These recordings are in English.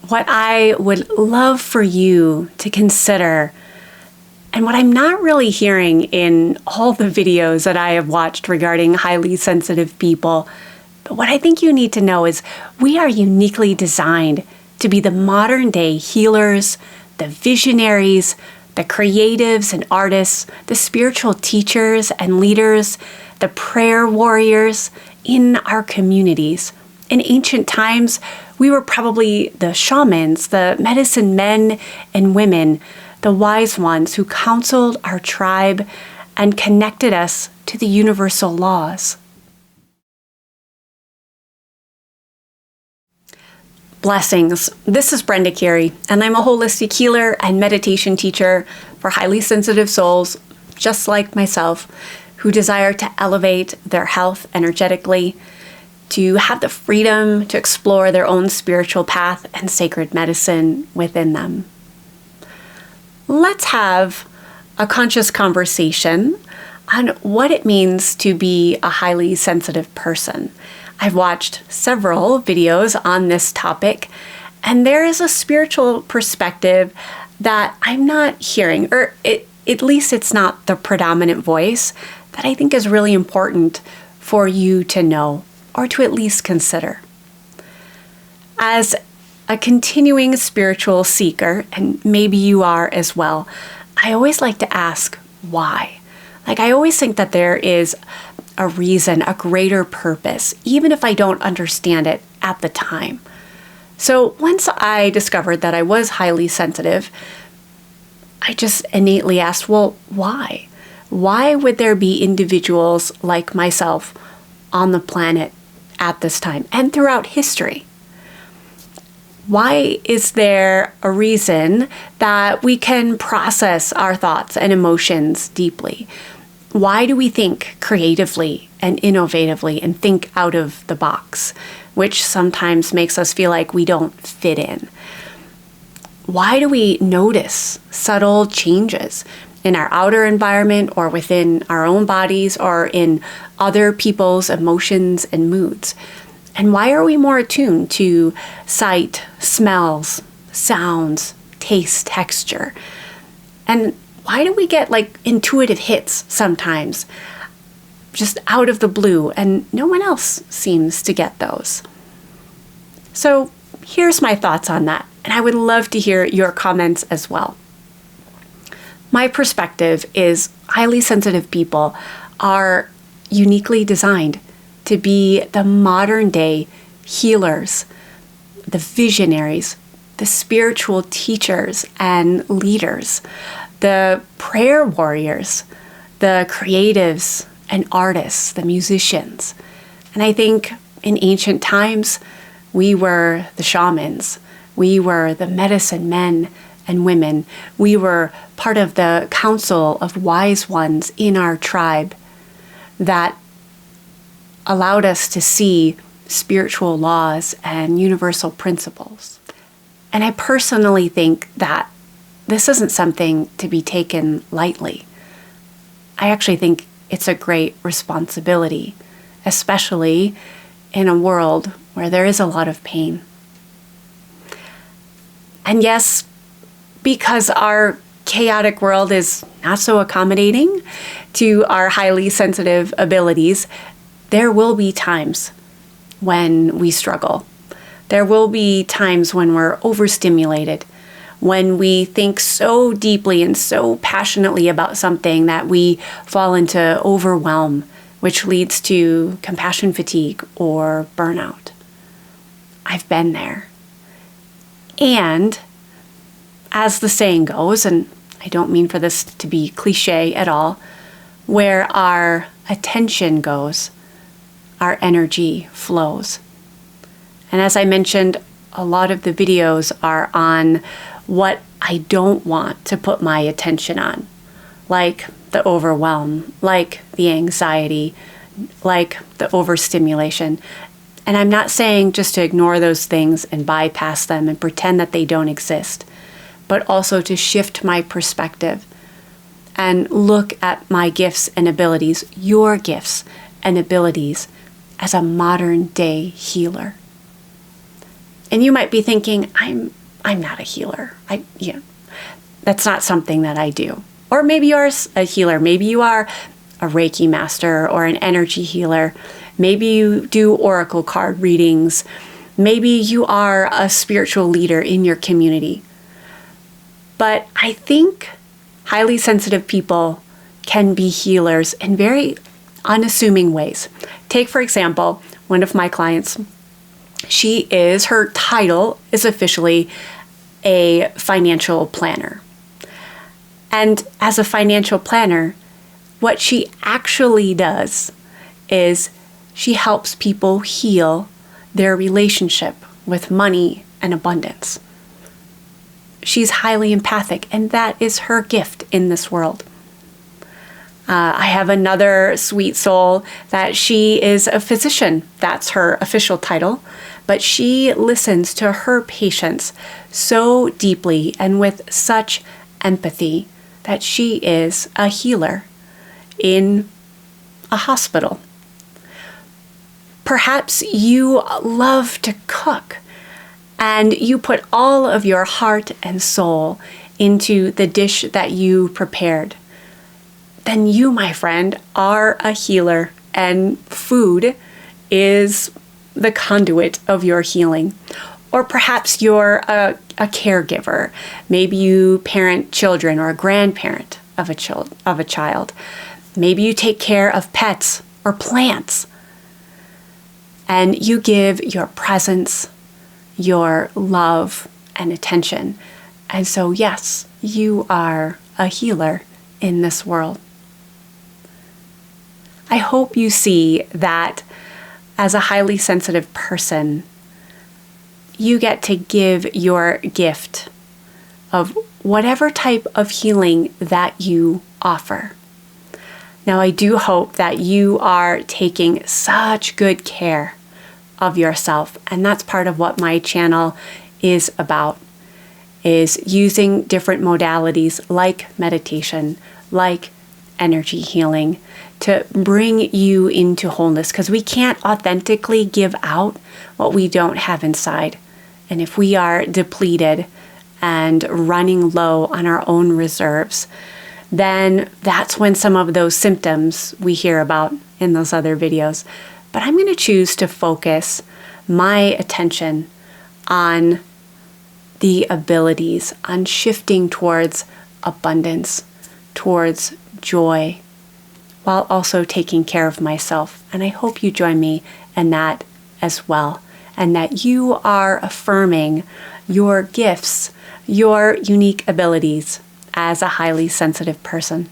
what I would love for you to consider, and what I'm not really hearing in all the videos that I have watched regarding highly sensitive people, but what I think you need to know is we are uniquely designed to be the modern day healers, the visionaries, the creatives and artists, the spiritual teachers and leaders, the prayer warriors in our communities. In ancient times, we were probably the shamans, the medicine men and women, the wise ones who counseled our tribe and connected us to the universal laws. Blessings. This is Brenda Carey, and I'm a holistic healer and meditation teacher for highly sensitive souls, just like myself, who desire to elevate their health energetically, to have the freedom to explore their own spiritual path and sacred medicine within them. Let's have a conscious conversation on what it means to be a highly sensitive person. I've watched several videos on this topic, and there is a spiritual perspective that I'm not hearing, or at least it's not the predominant voice, that I think is really important for you to know or to at least consider. As a continuing spiritual seeker, and maybe you are as well, I always like to ask why. I always think that there is a reason, a greater purpose, even if I don't understand it at the time. So once I discovered that I was highly sensitive, I just innately asked, well, why? Why would there be individuals like myself on the planet at this time and throughout history? Why is there a reason that we can process our thoughts and emotions deeply? Why do we think creatively and innovatively and think out of the box, which sometimes makes us feel like we don't fit in? Why do we notice subtle changes in our outer environment or within our own bodies or in other people's emotions and moods? And why are we more attuned to sight, smells, sounds, taste, texture? And why do we get intuitive hits sometimes, just out of the blue, and no one else seems to get those? So here's my thoughts on that, and I would love to hear your comments as well. My perspective is highly sensitive people are uniquely designed to be the modern day healers, the visionaries, the spiritual teachers and leaders, the prayer warriors, the creatives and artists, the musicians. And I think in ancient times, we were the shamans. We were the medicine men and women. We were part of the council of wise ones in our tribe that allowed us to see spiritual laws and universal principles. And I personally think that this isn't something to be taken lightly. I actually think it's a great responsibility, especially in a world where there is a lot of pain. And yes, because our chaotic world is not so accommodating to our highly sensitive abilities, there will be times when we struggle. There will be times when we're overstimulated, when we think so deeply and so passionately about something that we fall into overwhelm, which leads to compassion fatigue or burnout. I've been there. And as the saying goes, and I don't mean for this to be cliche at all, where our attention goes, our energy flows. And as I mentioned, a lot of the videos are on what I don't want to put my attention on, like the overwhelm, like the anxiety, like the overstimulation. And I'm not saying just to ignore those things and bypass them and pretend that they don't exist, but also to shift my perspective and look at my gifts and abilities, your gifts and abilities, as a modern day healer. And you might be thinking, I'm not a healer. That's not something that I do. Or maybe you're a healer. Maybe you are a Reiki master or an energy healer. Maybe you do oracle card readings. Maybe you are a spiritual leader in your community. But I think highly sensitive people can be healers in very unassuming ways. Take, for example, one of my clients. Her title is officially a financial planner. And as a financial planner, what she actually does is she helps people heal their relationship with money and abundance. She's highly empathic, and that is her gift in this world. I have another sweet soul that she is a physician. That's her official title. But she listens to her patients so deeply and with such empathy that she is a healer in a hospital. Perhaps you love to cook and you put all of your heart and soul into the dish that you prepared. Then you, my friend, are a healer, and food is the conduit of your healing. Or perhaps you're a caregiver. Maybe you parent children or a grandparent of a child. Maybe you take care of pets or plants. And you give your presence, your love, and attention. And so, yes, you are a healer in this world. I hope you see that as a highly sensitive person, you get to give your gift of whatever type of healing that you offer. Now, I do hope that you are taking such good care of yourself, and that's part of what my channel is about, is using different modalities like meditation, like energy healing, to bring you into wholeness, because we can't authentically give out what we don't have inside. And if we are depleted and running low on our own reserves, then that's when some of those symptoms we hear about in those other videos. But I'm going to choose to focus my attention on the abilities, on shifting towards abundance, towards joy, while also taking care of myself. And I hope you join me in that as well, and that you are affirming your gifts, your unique abilities as a highly sensitive person.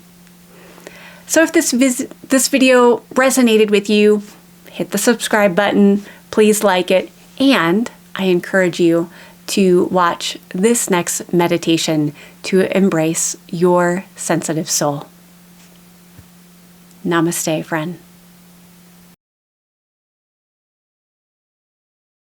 So if this video resonated with you, hit the subscribe button, please like it, and I encourage you to watch this next meditation to embrace your sensitive soul. Namaste, friend.